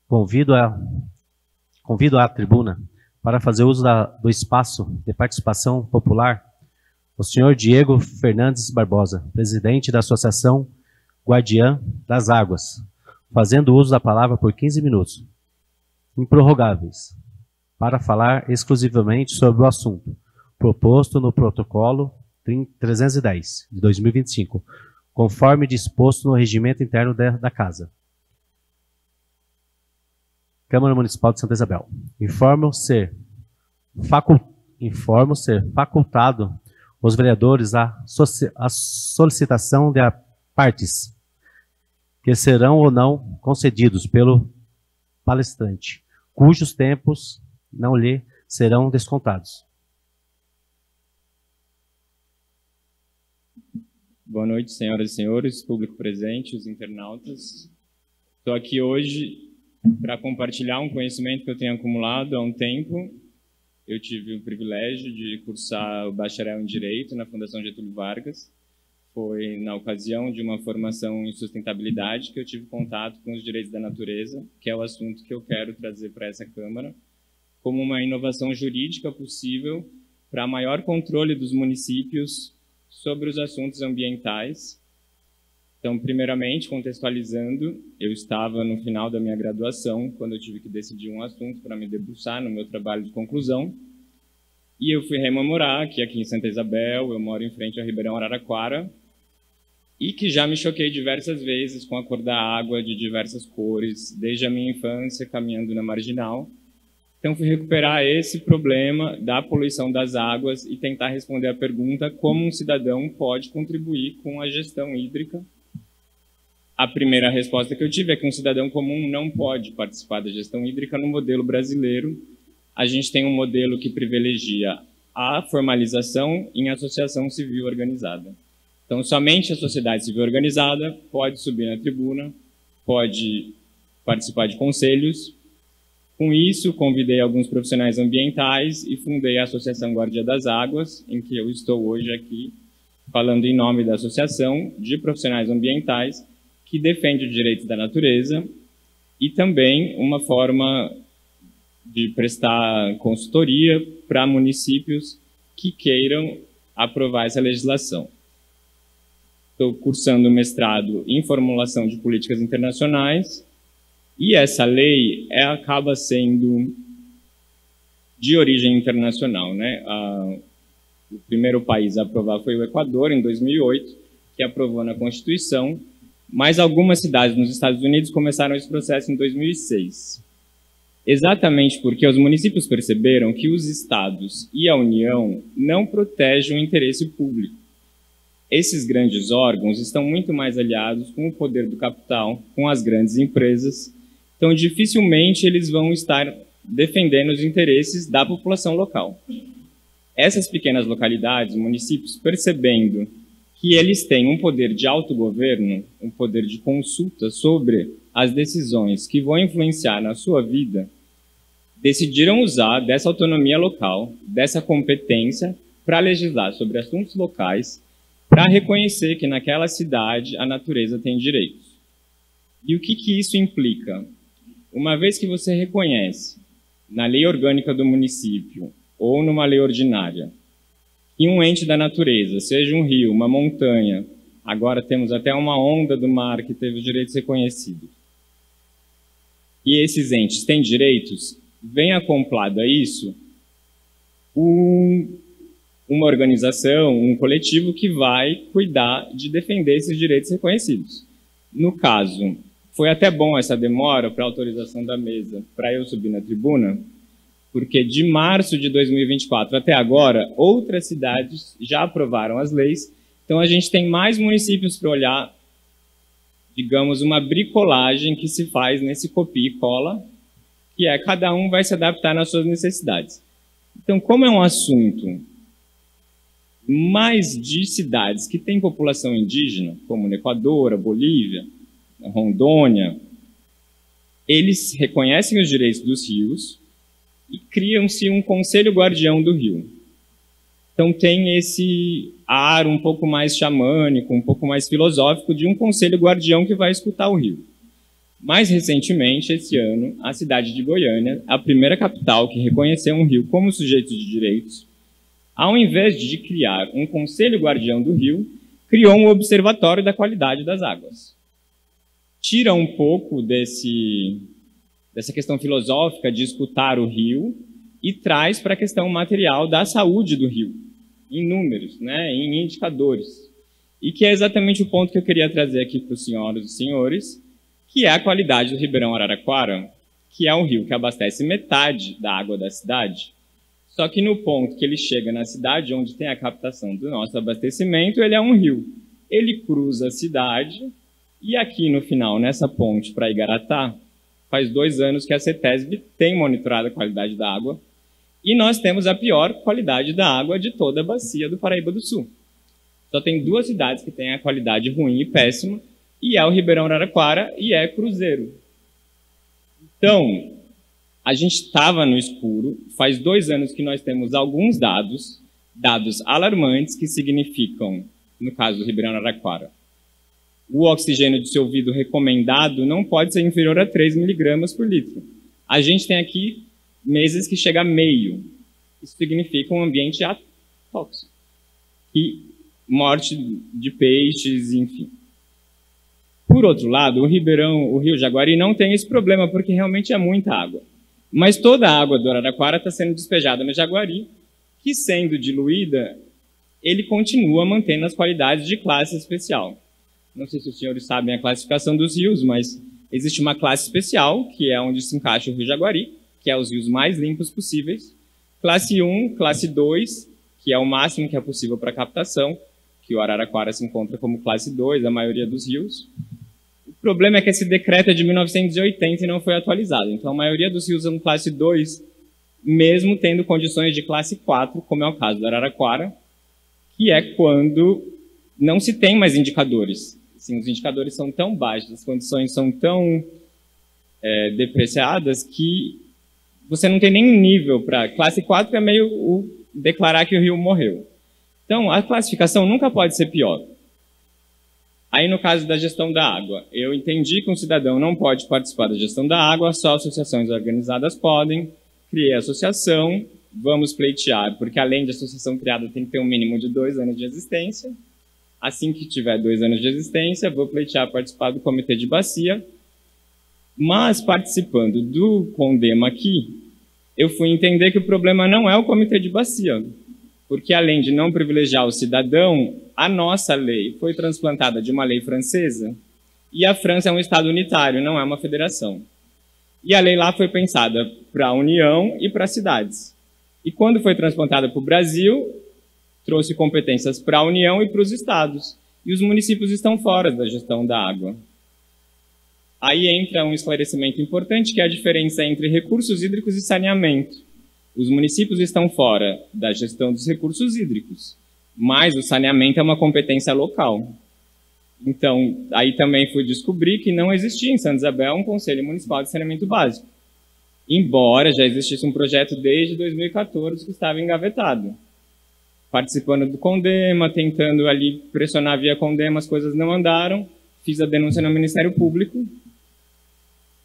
Convido à tribuna para fazer uso do espaço de participação popular o senhor Diego Fernandes Barbosa, presidente da Associação Guardiã das Águas, fazendo uso da palavra por 15 minutos, improrrogáveis, para falar exclusivamente sobre o assunto proposto no protocolo 310 de 2025, conforme disposto no regimento interno da Casa. Câmara Municipal de Santa Isabel. Informo ser facultado os vereadores a solicitação de partes que serão ou não concedidos pelo palestrante, cujos tempos não lhe serão descontados. Boa noite, senhoras e senhores, público presente, os internautas. Estou aqui hoje para compartilhar um conhecimento que eu tenho acumulado há um tempo. Eu tive o privilégio de cursar o bacharel em Direito na Fundação Getúlio Vargas. Foi na ocasião de uma formação em sustentabilidade que eu tive contato com os direitos da natureza, que é o assunto que eu quero trazer para essa Câmara, como uma inovação jurídica possível para maior controle dos municípios sobre os assuntos ambientais. Então, primeiramente, contextualizando, eu estava no final da minha graduação, quando eu tive que decidir um assunto para me debruçar no meu trabalho de conclusão, e eu fui rememorar que aqui em Santa Isabel, eu moro em frente ao Ribeirão Araraquara, e que já me choquei diversas vezes com a cor da água de diversas cores, desde a minha infância, caminhando na Marginal. Então, fui recuperar esse problema da poluição das águas e tentar responder a pergunta como um cidadão pode contribuir com a gestão hídrica. A primeira resposta que eu tive é que um cidadão comum não pode participar da gestão hídrica no modelo brasileiro. A gente tem um modelo que privilegia a formalização em associação civil organizada. Então, somente a sociedade civil organizada pode subir na tribuna, pode participar de conselhos. Com isso, convidei alguns profissionais ambientais e fundei a Associação Guardiã das Águas, em que eu estou hoje aqui falando em nome da Associação de Profissionais Ambientais, que defende os direitos da natureza e também uma forma de prestar consultoria para municípios que queiram aprovar essa legislação. Estou cursando mestrado em formulação de políticas internacionais e essa lei acaba sendo de origem internacional, né? O primeiro país a aprovar foi o Equador, em 2008, que aprovou na Constituição, mas algumas cidades nos Estados Unidos começaram esse processo em 2006. Exatamente porque os municípios perceberam que os estados e a União não protegem o interesse público. Esses grandes órgãos estão muito mais aliados com o poder do capital, com as grandes empresas, então dificilmente eles vão estar defendendo os interesses da população local. Essas pequenas localidades, municípios, percebendo que eles têm um poder de autogoverno, um poder de consulta sobre as decisões que vão influenciar na sua vida, decidiram usar dessa autonomia local, dessa competência, para legislar sobre assuntos locais, para reconhecer que naquela cidade a natureza tem direitos. E o que isso implica? Uma vez que você reconhece na lei orgânica do município ou numa lei ordinária que um ente da natureza, seja um rio, uma montanha, agora temos até uma onda do mar que teve os direitos reconhecidos, e esses entes têm direitos, vem acoplado a isso uma organização, um coletivo que vai cuidar de defender esses direitos reconhecidos. No caso, foi até bom essa demora para a autorização da mesa, para eu subir na tribuna, porque de março de 2024 até agora, outras cidades já aprovaram as leis, então a gente tem mais municípios para olhar, digamos, uma bricolagem que se faz nesse copia e cola, que é cada um vai se adaptar nas suas necessidades. Então, como é um assunto mais de cidades que têm população indígena, como no Equador, a Bolívia, a Rondônia, eles reconhecem os direitos dos rios e criam-se um conselho guardião do rio. Então tem esse ar um pouco mais xamânico, um pouco mais filosófico de um conselho guardião que vai escutar o rio. Mais recentemente, esse ano, a cidade de Goiânia, a primeira capital que reconheceu um rio como sujeito de direitos, ao invés de criar um conselho guardião do rio, criou um observatório da qualidade das águas. Tira um pouco dessa questão filosófica de escutar o rio e traz para a questão material da saúde do rio, em números, né, em indicadores. E que é exatamente o ponto que eu queria trazer aqui para os senhoras e senhores, que é a qualidade do Ribeirão Araraquara, que é um rio que abastece metade da água da cidade. Só que no ponto que ele chega na cidade, onde tem a captação do nosso abastecimento, ele é um rio. Ele cruza a cidade e aqui no final, nessa ponte para Igaratá, faz 2 anos que a CETESB tem monitorado a qualidade da água e nós temos a pior qualidade da água de toda a bacia do Paraíba do Sul. Só tem 2 cidades que têm a qualidade ruim e péssima, e é o Ribeirão Araraquara e é Cruzeiro. Então, a gente estava no escuro, faz 2 anos que nós temos alguns dados alarmantes que significam, no caso do Ribeirão Araraquara, o oxigênio de seu ouvido recomendado não pode ser inferior a 3 miligramas por litro. A gente tem aqui meses que chega a meio. Isso significa um ambiente tóxico. E morte de peixes, enfim. Por outro lado, o Rio Jaguari não tem esse problema, porque realmente é muita água. Mas toda a água do Araraquara está sendo despejada no Jaguari, que sendo diluída, ele continua mantendo as qualidades de classe especial. Não sei se os senhores sabem a classificação dos rios, mas existe uma classe especial, que é onde se encaixa o Rio Jaguari, que é os rios mais limpos possíveis. Classe 1, classe 2, que é o máximo que é possível para captação, que o Araraquara se encontra como classe 2, a maioria dos rios. O problema é que esse decreto é de 1980 e não foi atualizado. Então, a maioria dos rios são classe 2, mesmo tendo condições de classe 4, como é o caso do Araraquara, que é quando não se tem mais indicadores. Assim, os indicadores são tão baixos, as condições são tão depreciadas que você não tem nenhum nível para... Classe 4 é meio declarar que o rio morreu. Então, a classificação nunca pode ser pior. Aí, no caso da gestão da água, eu entendi que um cidadão não pode participar da gestão da água, só associações organizadas podem. Criei a associação, vamos pleitear, porque além de associação criada tem que ter um mínimo de 2 anos de existência. Assim que tiver 2 anos de existência, vou pleitear participar do comitê de bacia. Mas, participando do CONDEMA aqui, eu fui entender que o problema não é o comitê de bacia, porque além de não privilegiar o cidadão, a nossa lei foi transplantada de uma lei francesa, e a França é um Estado unitário, não é uma federação. E a lei lá foi pensada para a União e para as cidades. E quando foi transplantada para o Brasil, trouxe competências para a União e para os estados. E os municípios estão fora da gestão da água. Aí entra um esclarecimento importante, que é a diferença entre recursos hídricos e saneamento. Os municípios estão fora da gestão dos recursos hídricos, mas o saneamento é uma competência local. Então, aí também fui descobrir que não existia em Santa Isabel um Conselho Municipal de Saneamento Básico, embora já existisse um projeto desde 2014 que estava engavetado. Participando do CONDEMA, tentando ali pressionar via CONDEMA, as coisas não andaram, fiz a denúncia no Ministério Público,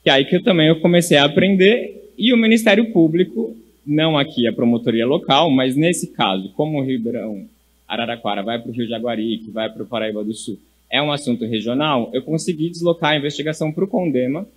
que aí que eu comecei a aprender, e o Ministério Público, não aqui a promotoria local, mas nesse caso, como o Ribeirão Araraquara vai para o Rio Jaguari, que vai para o Paraíba do Sul, é um assunto regional, eu consegui deslocar a investigação para o CONDEMA,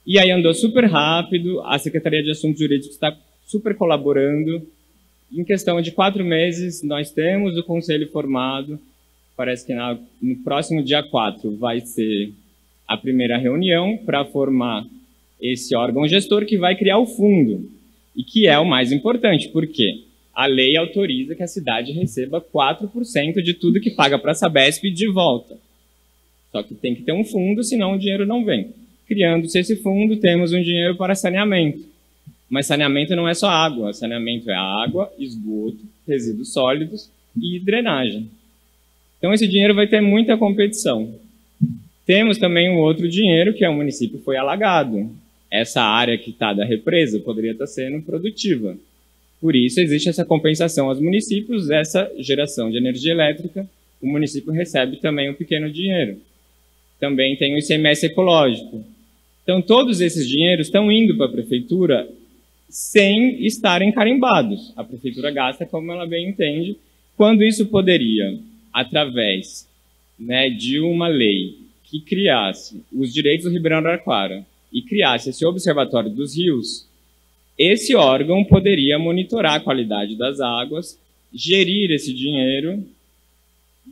e aí andou super rápido, a Secretaria de Assuntos Jurídicos está super colaborando. Em questão de 4 meses, nós temos o conselho formado, parece que no próximo dia 4 vai ser a primeira reunião para formar esse órgão gestor que vai criar o fundo, e que é o mais importante, porque a lei autoriza que a cidade receba 4% de tudo que paga para a Sabesp de volta. Só que tem que ter um fundo, senão o dinheiro não vem. Criando-se esse fundo, temos um dinheiro para saneamento. Mas saneamento não é só água. Saneamento é água, esgoto, resíduos sólidos e drenagem. Então esse dinheiro vai ter muita competição. Temos também um outro dinheiro, que é o município foi alagado. Essa área que está da represa poderia estar sendo produtiva. Por isso existe essa compensação aos municípios, essa geração de energia elétrica, o município recebe também um pequeno dinheiro. Também tem o ICMS ecológico. Então, todos esses dinheiros estão indo para a prefeitura sem estarem carimbados. A prefeitura gasta como ela bem entende, quando isso poderia, através, né, de uma lei que criasse os direitos do Ribeirão do Araraquara e criasse esse Observatório dos Rios, esse órgão poderia monitorar a qualidade das águas, gerir esse dinheiro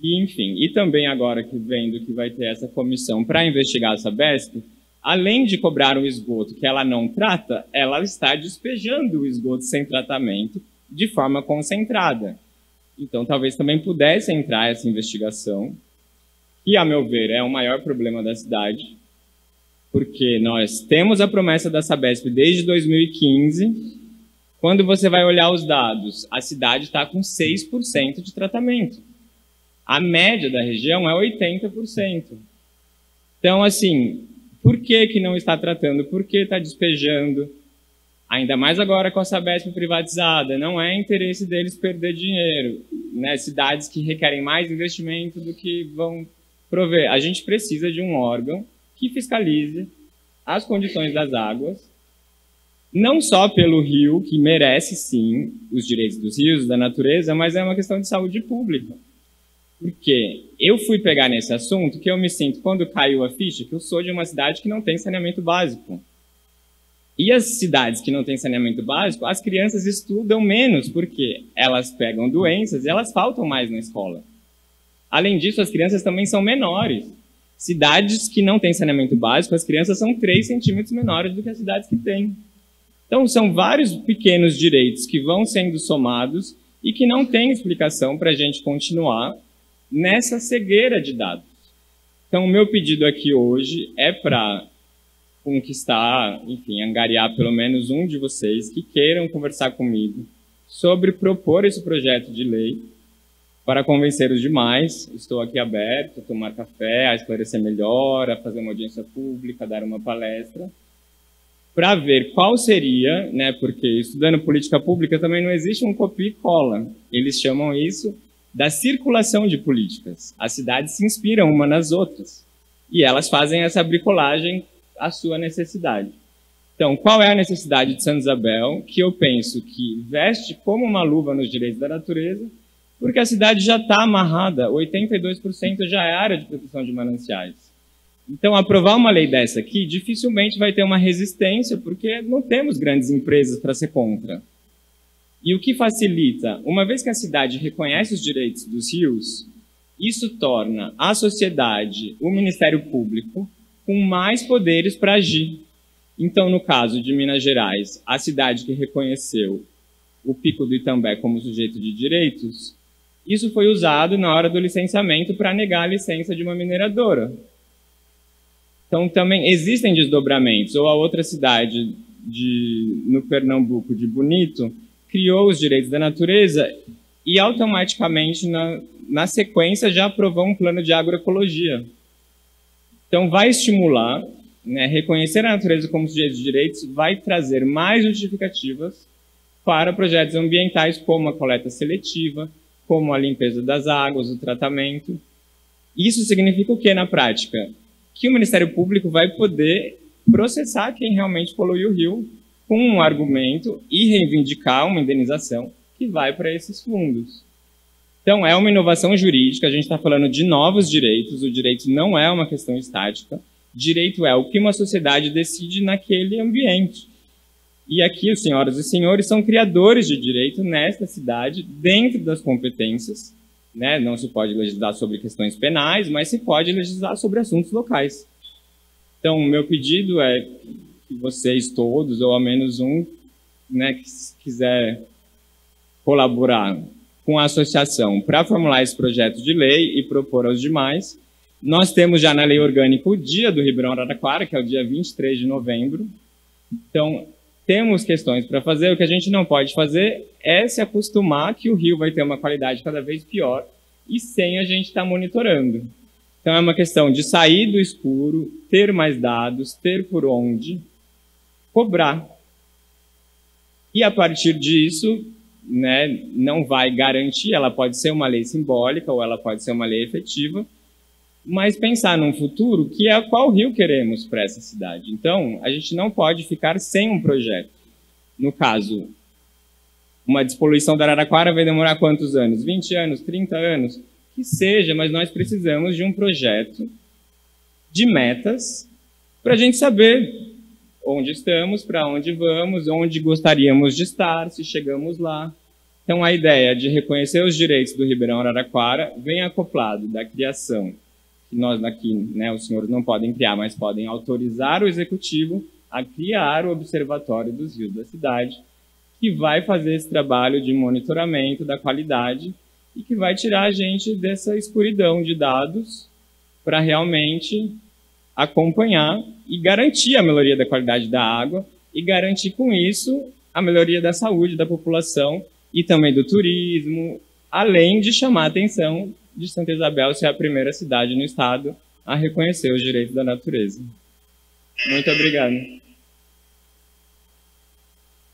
e, enfim, e também agora que vendo que vai ter essa comissão para investigar a Sabesp, além de cobrar um esgoto que ela não trata, ela está despejando o esgoto sem tratamento de forma concentrada. Então, talvez também pudesse entrar essa investigação, que, a meu ver, é o maior problema da cidade, porque nós temos a promessa da Sabesp desde 2015. Quando você vai olhar os dados, a cidade está com 6% de tratamento. A média da região é 80%. Então, assim, por que não está tratando? Por que está despejando? Ainda mais agora com a Sabesp privatizada. Não é interesse deles perder dinheiro, né? Cidades que requerem mais investimento do que vão prover. A gente precisa de um órgão que fiscalize as condições das águas, não só pelo rio, que merece sim os direitos dos rios, da natureza, mas é uma questão de saúde pública. Porque eu fui pegar nesse assunto que eu me sinto, quando caiu a ficha, que eu sou de uma cidade que não tem saneamento básico. E as cidades que não têm saneamento básico, as crianças estudam menos, porque elas pegam doenças e elas faltam mais na escola. Além disso, as crianças também são menores. Cidades que não têm saneamento básico, as crianças são 3 centímetros menores do que as cidades que têm. Então, são vários pequenos direitos que vão sendo somados e que não tem explicação para a gente continuar nessa cegueira de dados. Então, o meu pedido aqui hoje é para conquistar, enfim, angariar pelo menos um de vocês que queiram conversar comigo sobre propor esse projeto de lei para convencer os demais. Estou aqui aberto a tomar café, a esclarecer melhor, a fazer uma audiência pública, a dar uma palestra, para ver qual seria, né, porque estudando política pública também não existe um copia e cola. Eles chamam isso da circulação de políticas. As cidades se inspiram uma nas outras e elas fazem essa bricolagem à sua necessidade. Então, qual é a necessidade de Santa Isabel, que eu penso que veste como uma luva nos direitos da natureza, porque a cidade já está amarrada, 82% já é área de proteção de mananciais. Então, aprovar uma lei dessa aqui dificilmente vai ter uma resistência, porque não temos grandes empresas para ser contra. E o que facilita? Uma vez que a cidade reconhece os direitos dos rios, isso torna a sociedade, o Ministério Público, com mais poderes para agir. Então, no caso de Minas Gerais, a cidade que reconheceu o Pico do Itambé como sujeito de direitos, isso foi usado na hora do licenciamento para negar a licença de uma mineradora. Então, também existem desdobramentos. Ou a outra cidade no Pernambuco, de Bonito, criou os direitos da natureza e automaticamente, na sequência, já aprovou um plano de agroecologia. Então, vai estimular, né, reconhecer a natureza como sujeito de direitos, vai trazer mais justificativas para projetos ambientais, como a coleta seletiva, como a limpeza das águas, o tratamento. Isso significa o que na prática? Que o Ministério Público vai poder processar quem realmente poluiu o rio com um argumento e reivindicar uma indenização que vai para esses fundos. Então, é uma inovação jurídica, a gente está falando de novos direitos, o direito não é uma questão estática, direito é o que uma sociedade decide naquele ambiente. E aqui, os senhoras e senhores são criadores de direito nesta cidade, dentro das competências, né? Não se pode legislar sobre questões penais, mas se pode legislar sobre assuntos locais. Então, o meu pedido é que vocês todos, ou ao menos um, né, que quiser colaborar com a associação para formular esse projeto de lei e propor aos demais. Nós temos já na lei orgânica o dia do Ribeirão Araraquara, que é o dia 23 de novembro. Então, temos questões para fazer. O que a gente não pode fazer é se acostumar que o rio vai ter uma qualidade cada vez pior e sem a gente estar monitorando. Então, é uma questão de sair do escuro, ter mais dados, ter por onde cobrar. E, a partir disso, né, não vai garantir, ela pode ser uma lei simbólica ou ela pode ser uma lei efetiva, mas pensar num futuro que é qual rio queremos para essa cidade. Então, a gente não pode ficar sem um projeto. No caso, uma despoluição da Araraquara vai demorar quantos anos? 20 anos, 30 anos? Que seja, mas nós precisamos de um projeto de metas para a gente saber onde estamos, para onde vamos, onde gostaríamos de estar, se chegamos lá. Então, a ideia de reconhecer os direitos do Ribeirão Araraquara vem acoplado da criação, que nós aqui, né, os senhores não podem criar, mas podem autorizar o executivo a criar o Observatório dos Rios da cidade, que vai fazer esse trabalho de monitoramento da qualidade e que vai tirar a gente dessa escuridão de dados para realmente acompanhar e garantir a melhoria da qualidade da água e garantir com isso a melhoria da saúde da população e também do turismo, além de chamar a atenção de Santa Isabel ser a primeira cidade no estado a reconhecer os direitos da natureza. Muito obrigado.